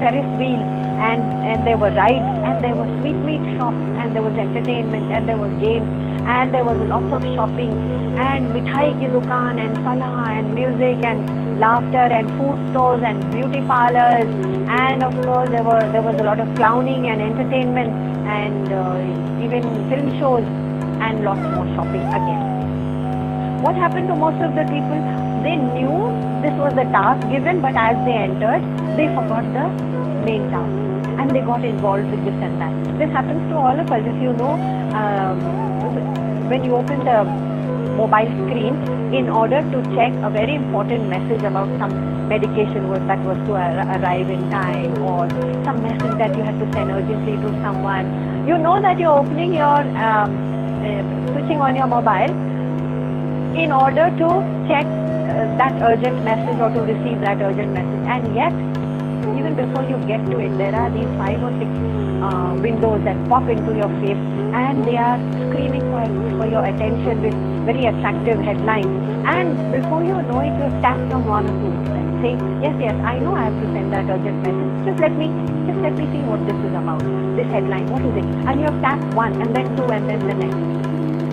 Ferris wheels, and there were rides, and there were sweetmeat shops, and there was entertainment, and there was games, and there was lots of shopping, and mithai ki dukaan, and salah, and music, and laughter, and food stores, and beauty parlors, and of course there was a lot of clowning and entertainment, and even film shows, and lots more shopping again. What happened to most of the people? They knew this was the task given, but as they entered, they forgot the main task, and they got involved with this and that. This happens to all of us. If you know, when you open the mobile screen in order to check a very important message about some medication that was to arrive in time, or some message that you had to send urgently to someone, you know that you're opening your switching on your mobile in order to check that urgent message or to receive that urgent message. And yet, even before you get to it, there are these 5 or 6 windows that pop into your face, and they are screaming for your attention with very attractive headlines. And before you know it, you've tapped on one or two and say, yes, I know I have to send that urgent message. Just let me see what this is about. This headline, what is it? And you have tapped 1, and then 2, and then the next.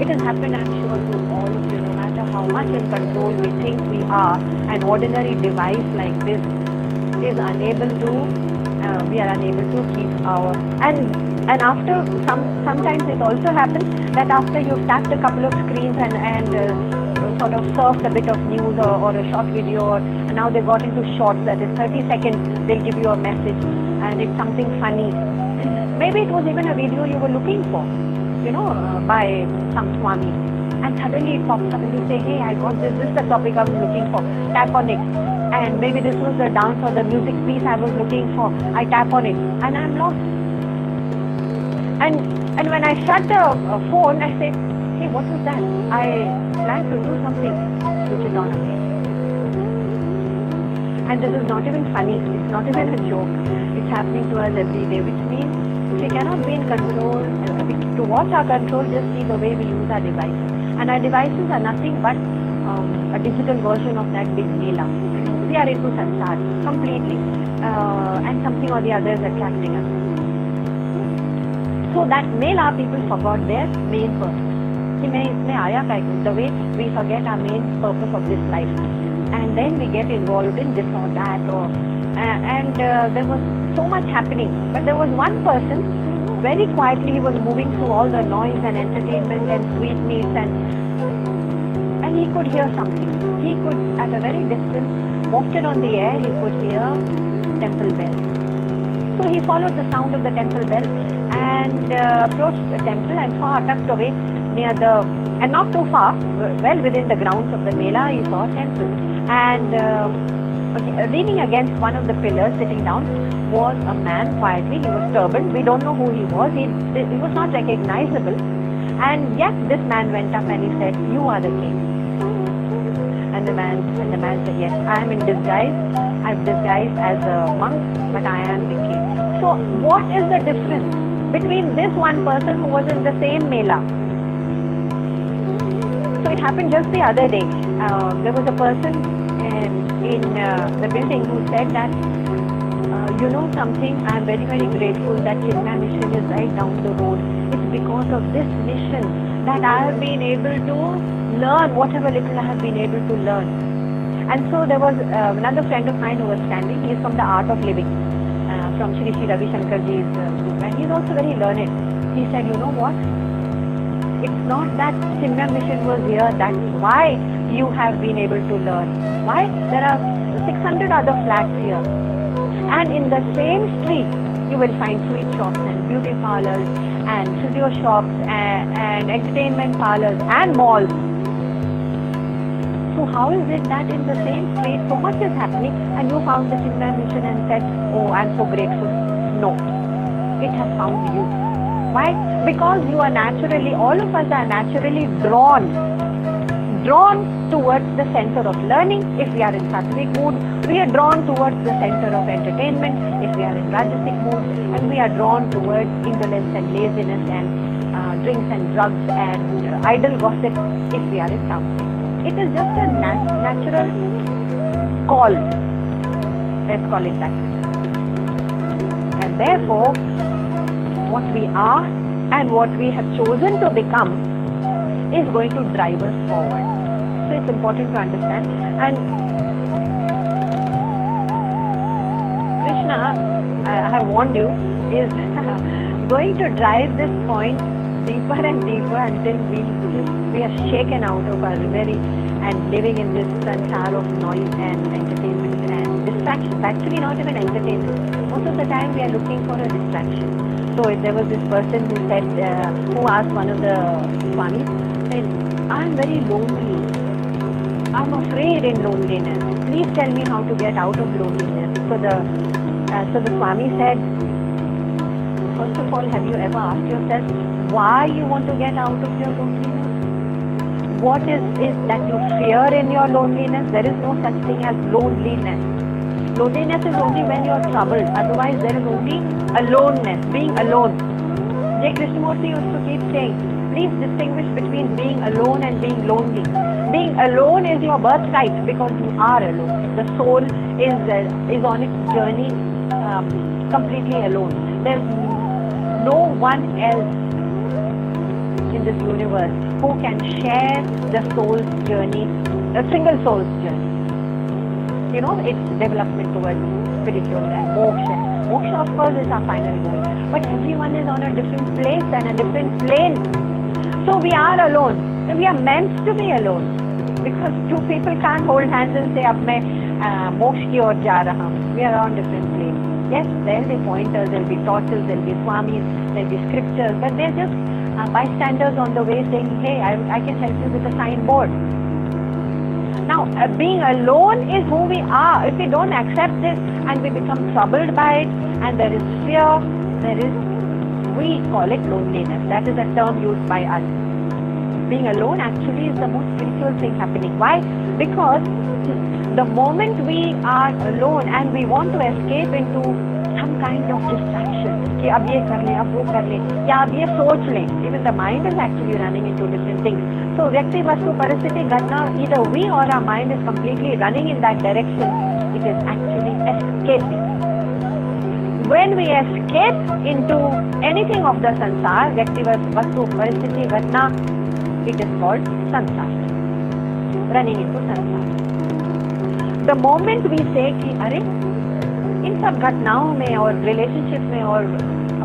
It has happened, I'm sure, to all of you. No matter how much in control we think we are, an ordinary device like this is unable to, we are unable to keep our, and after sometimes it also happens that after you've tapped a couple of screens and sort of surfed a bit of news or a short video, and now they got into shorts, that is 30 seconds, they'll give you a message, and it's something funny. Maybe it was even a video you were looking for, by some Swami, and suddenly it pops up and you say, hey, I got this is the topic I was looking for, tap on it. And maybe this was the dance or the music piece I was looking for, I tap on it, and I'm lost. And when I shut the phone, I say, hey, what was that? I planned to do something, which is on again. And this is not even funny, it's not even a joke, it's happening to us every day, which means we cannot be in control. To watch our control, just see the way we use our devices. And our devices are nothing but a digital version of that big Mela. We are into sansar completely, and something or the other is attracting us. So that Mela, people forgot their main purpose. The way we forget our main purpose of this life, and then we get involved in this or that, and there was so much happening. But there was one person, very quietly he was moving through all the noise and entertainment and sweetmeats, and he could hear something. He could, at a very distance, wafted on the air, he could hear temple bells. So he followed the sound of the temple bell and approached the temple, and far tucked away near the, and not too far, well within the grounds of the Mela, he saw a temple. And leaning against one of the pillars, sitting down, was a man quietly. He was turbaned. We don't know who he was. He was not recognizable. And yet this man went up and he said, you are the king. And the man said, yes, I am in disguise. I'm disguised as a monk, but I am the king. So what is the difference between this one person who was in the same Mela? So it happened just the other day. There was a person in the building who said that, you know something, I am very, very grateful that Chinmaya mission is right down the road. It's because of this mission that I have been able to learn whatever little I have been able to learn. And so there was another friend of mine who was standing. He is from the Art of Living, from Shri Ravi Shankarji's group, and he is also very learned. He said, you know what? It's not that Chinmaya mission was here, that's why you have been able to learn. Why? There are 600 other flats here. And in the same street, you will find sweet shops and beauty parlors and physio shops and entertainment parlors and malls. So how is it that in the same street so much is happening and you found the Chinmaya mission and said, oh, I'm so grateful? No, it has found you. Why? Because you are naturally, all of us are naturally drawn drawn towards the center of learning if we are in sattvic mood, we are drawn towards the center of entertainment if we are in rajasic mood, and we are drawn towards indolence and laziness and drinks and drugs and idle gossip if we are in tamasic. It is just a natural call, let's call it that. And therefore, what we are and what we have chosen to become is going to drive us forward. So it's important to understand. And Krishna, I have warned you, is going to drive this point deeper and deeper until we are shaken out of our reverie and living in this sansar of noise and entertainment and distractions. Actually not even entertainment. Most of the time we are looking for a distraction. So there was this person who said, who asked one of the swamis, said, I'm very lonely. I'm afraid in loneliness. Please tell me how to get out of loneliness. So the Swami said, first of all, have you ever asked yourself why you want to get out of your loneliness? What is that you fear in your loneliness? There is no such thing as loneliness. Loneliness is only when you are troubled. Otherwise, there is only aloneness, being alone. J. Krishnamurti used to keep saying, please distinguish between being alone and being lonely. Being alone is your birthright because you are alone. The soul is on its journey completely alone. There's no one else in this universe who can share the soul's journey, a single soul's journey. You know, its development towards spiritual and moksha. Moksha, of course, is our final goal. But everyone is on a different place and a different plane. So we are alone. We are meant to be alone. Because two people can't hold hands and say, ab main moksha ki aur ja raha hu. We are on different planes. Yes, there will be pointers, there will be torches, there will be swamis, there will be scriptures, but they're just bystanders on the way saying, hey, I can help you with a signboard. Now, being alone is who we are. If we don't accept this and we become troubled by it and there is fear, we call it loneliness. That is a term used by us. Being alone actually is the most spiritual thing happening. Why? Because the moment we are alone and we want to escape into some kind of distraction, कि अब ये कर ले, अब वो कर ले, या अब ये सोच ले. Even the mind is actually running into different things. So व्यक्ति वस्तु परिस्थिति घटना, either we or our mind is completely running in that direction. It is actually escaping. When we escape into anything of the sansar, व्यक्ति वस्तु परिस्थिति घटना, it is called sansar. Running into sansar. The moment we say कि अरे इन सब घटनाओं में और रिलेशनशिप में, और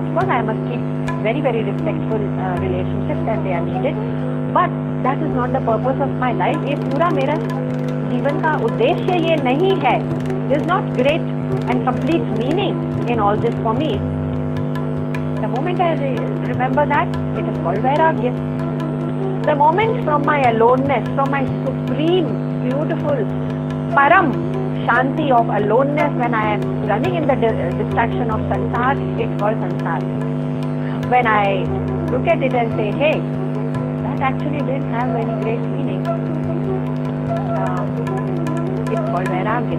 of course I must keep very very respectful relationships and they are needed, but that is not the purpose of my life. ये पूरा मेरा जीवन का उद्देश्य ये नहीं है. There is not great and complete meaning in all this for me. The moment I remember that, it is called vairagya. The moment from my aloneness, from my supreme, beautiful, param shanti of aloneness, when I am running in the distraction of sansar, it's called sansar. When I look at it and say, hey, that actually didn't have any great meaning, it's called vairagya.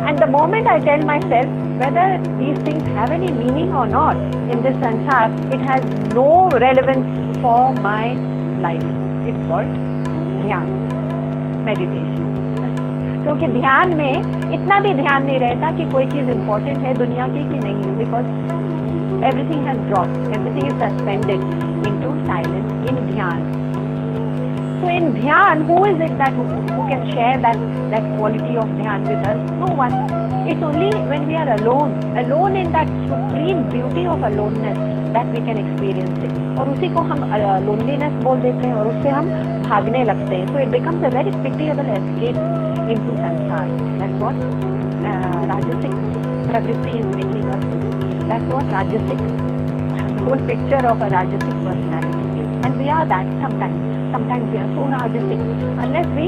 And the moment I tell myself whether these things have any meaning or not in this sansar, it has no relevance for my life. It's called dhyan, meditation. क्योंकि ध्यान में इतना भी ध्यान नहीं रहता कि कोई चीज इम्पोर्टेंट है दुनिया की कि नहीं, because everything has dropped, everything is suspended into silence इन ध्यान. So in dhyan, who is it that who can share that quality of dhyan with us? No one. It's only when we are alone in that supreme beauty of aloneness that we can experience it. और उसी को हम loneliness बोल देते हैं और उससे हम भागने लगते हैं. So it becomes a very pitiable escape into sansar. That's what rajasic prakriti is making us do. That's what rajasic, the whole picture of a rajasic personality is. And we are that sometimes. Sometimes we are so rajasic. Unless we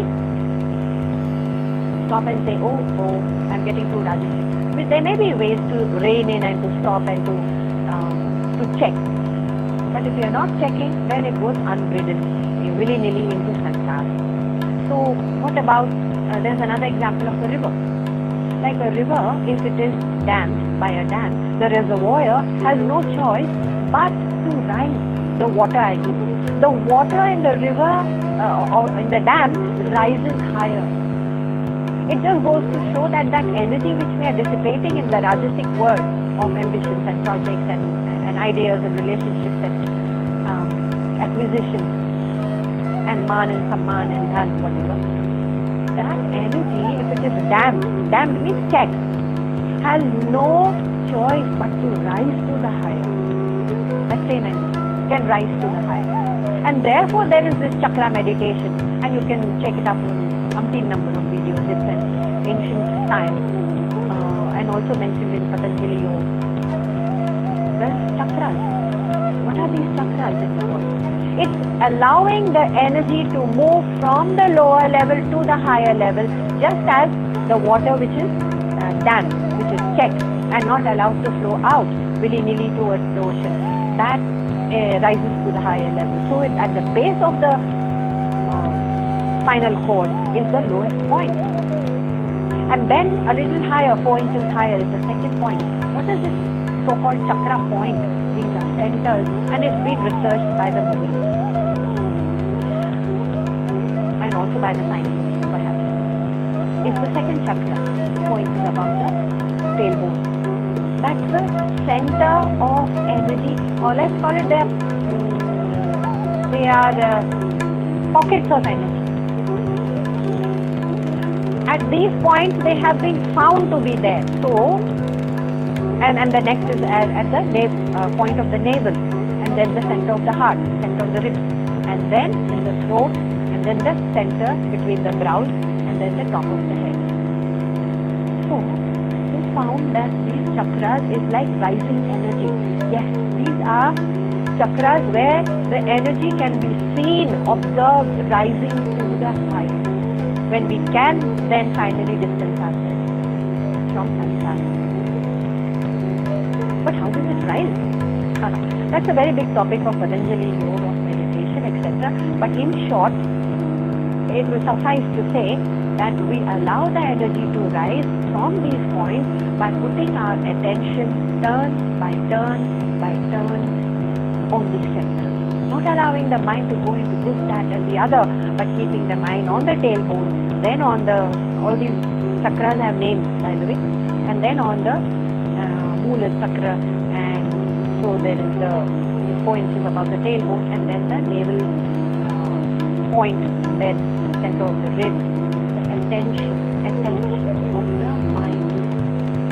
stop and say, oh, I'm getting too rajasic. But there may be ways to rein in and to stop and to check. But if you are not checking, then it goes unbridled, willy-nilly into sansar. So what about, there's another example of a river. Like a river, if it is dammed by a dam, the reservoir has no choice but to rise the water, I mean. The water in the river or in the dam rises higher. It just goes to show that that energy which we are dissipating in the Rajasic world of ambitions and projects and ideas and relationships and acquisitions and man and samman and dhan, whatever, that energy, if it is dammed means checked, has no choice but to rise to the higher. That same energy can rise to the higher. And therefore there is this chakra meditation, and you can check it up on umpteen number of videos. It's an ancient science and also mentioned in Patanjali Yoga. Well, chakras. What are these chakras in the world? It's allowing the energy to move from the lower level to the higher level, just as the water which is dammed, which is checked and not allowed to flow out willy-nilly towards the ocean. That rises to the higher level. So at the base of the spinal cord is the lowest point. And then a little higher, 4 inches higher, is the second point. What is this so-called chakra point? These are centers, and it's been researched by the Muslims and also by the scientists, perhaps. It's the second chakra. The point is about the tailbone. That's the center of energy, or let's call it they are pockets of energy. At these points, they have been found to be there. So, and the next is at the point of the navel, and then the center of the heart, center of the ribs, and then in the throat, and then the center between the brows, and then the top of the head. So, we found that these chakras is like rising energy. Yes, these are chakras where the energy can be seen, observed, rising to the high. When we can then finally distance ourselves from samsara. But how does it rise? That's a very big topic of Patanjali Yoga, of meditation, etc. But in short, it will suffice to say that we allow the energy to rise from these points by putting our attention turn by turn by turn on these centers. Not allowing the mind to go into this, that and the other, but keeping the mind on the tailbone, then on all these chakras have names, by the way, and then on the Moola chakra, and so there is the points about the tailbone, and then the navel point, then center of the ribs. The attention of the mind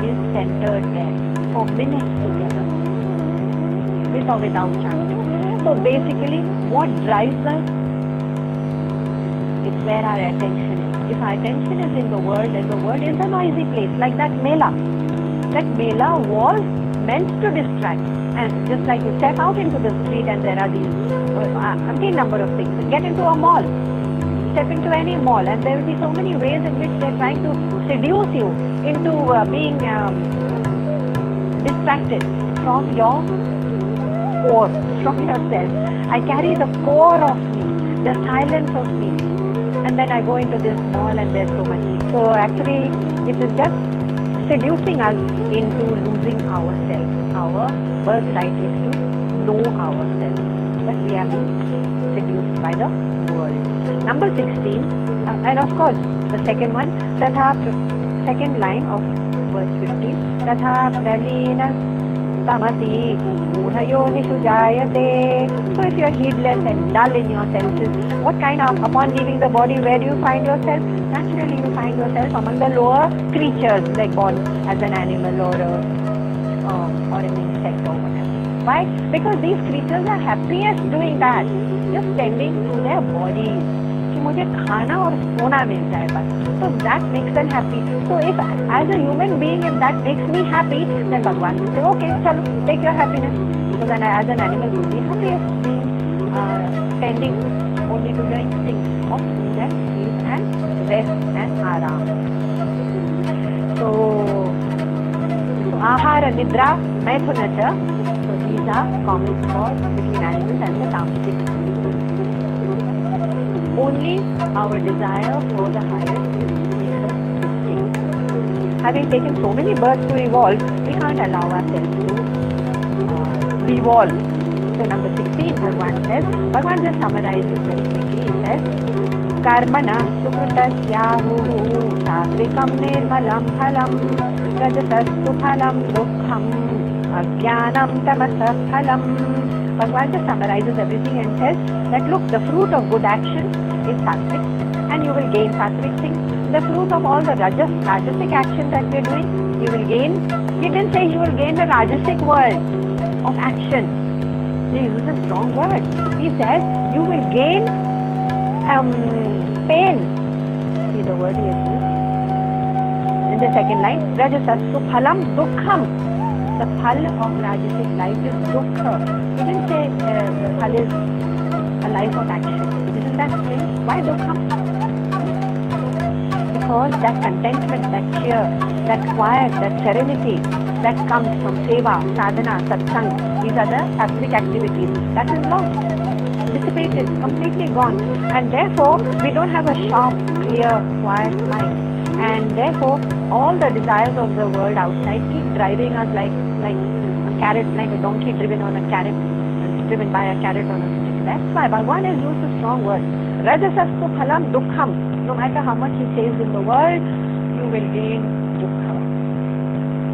is centered there for minutes together, with or without chanting. So basically, what drives us is where our attention is. If our attention is in the world, and the world is a noisy place, like that Mela. That Mela was meant to distract. And just like you step out into the street and there are these umpteen number of things. Get into a mall. Step into any mall, and there will be so many ways in which they're trying to seduce you into being distracted from your core, from yourself. I carry the core of me, the silence of me, and then I go into this mall and there's so much. So actually, it is just seducing us into losing ourselves. Our birthright is to know ourselves, but we are being seduced by the world. Number 16, and of course, the second one, second line of verse 15, Tatha pralina tamati mudhayonishu jayate. So if you are heedless and dull in your senses, what kind of, upon leaving the body, where do you find yourself? Naturally you find yourself among the lower creatures, like born as an animal or an insect or whatever. Why? Because these creatures are happiest doing that, just tending to their bodies. कि मुझे खाना और सोना मिल जाए बस. So that makes them happy. So if as a human being, if that makes me happy, then Bhagwan will say, okay, chalo, take your happiness. So then as an animal will be happiest being tending only to the instincts of food and sleep and rest and aram. So ahara, nidra, maithuna cha. So these are common for between animals and the tamasic. Only our desire for the highest will make us distinct. Having taken so many births to evolve, we can't allow ourselves to devolve. So number 16, Bhagavan just summarizes very quickly. He says, Karmana sukritasyahu satrikam nirmalam phalam rajasastu phalam dukkham ajnanam tamasa phalam. Bhagavan just summarizes everything and says that look, the fruit of good action is sattvic and you will gain sattvic things. The fruit of all the rajasic action that we are doing, you will gain. He didn't say you will gain the rajasic world of action. He uses a strong word. He says you will gain pain. See the word he has used. In the second line, rajasastu phalam dukkham. The phal of rajasic life is dukkha. He didn't say the phal is a life of action. Isn't that strange? Why dukkham? Because that contentment, that cheer, that quiet, that serenity that comes from seva, sadhana, satsang, these are the sattvic activities, that is lost, dissipated, completely gone, and therefore we don't have a sharp, clear, quiet mind, and therefore all the desires of the world outside keep driving us like a carrot, like a donkey driven on a carrot, driven by a carrot on a stick. That's why Bhagavan has used a strong word. Rajasastu phalam dukkham. No matter how much he says in the world, you will gain dukkha.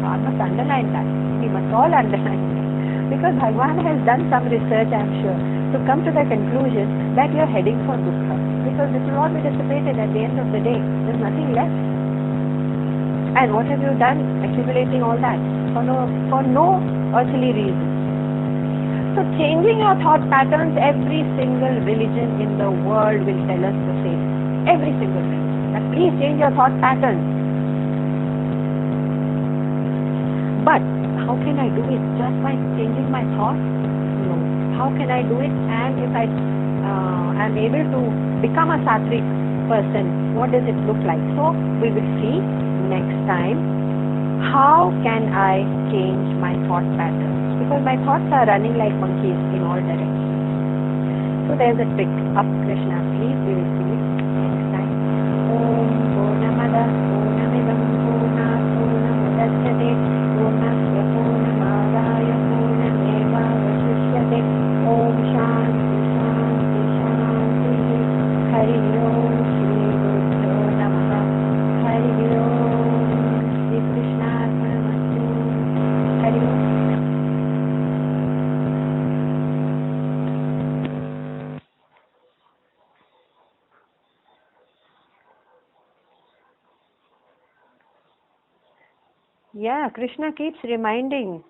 I must underline that. We must all underline that. Because Bhagavan has done some research, I am sure, to come to the conclusion that you are heading for dukkha. Because it will all be dissipated at the end of the day. There is nothing left. And what have you done accumulating all that? For no earthly reason. So changing your thought patterns, every single religion in the world will tell us the same. Every single religion. That please change your thought patterns. But how can I do it? Just by changing my thoughts? No. How can I do it? And if I am able to become a sattvic person, what does it look like? So we will see next time how can I change my thought patterns. Because my thoughts are running like monkeys in all directions. So there's a trick. Up Krishna, please, we will see it next time. Om Purnamada Purnamidam Purnat Purnamudachyate Purnasya Purnamadaya Purnameva Vasishyate. Om Shanti Shanti Shanti. Hari Om Shri Gurubhyo Namaha. Hari Om Shri Krishna Arpanamastu. Hari Om. Yeah, Krishna keeps reminding.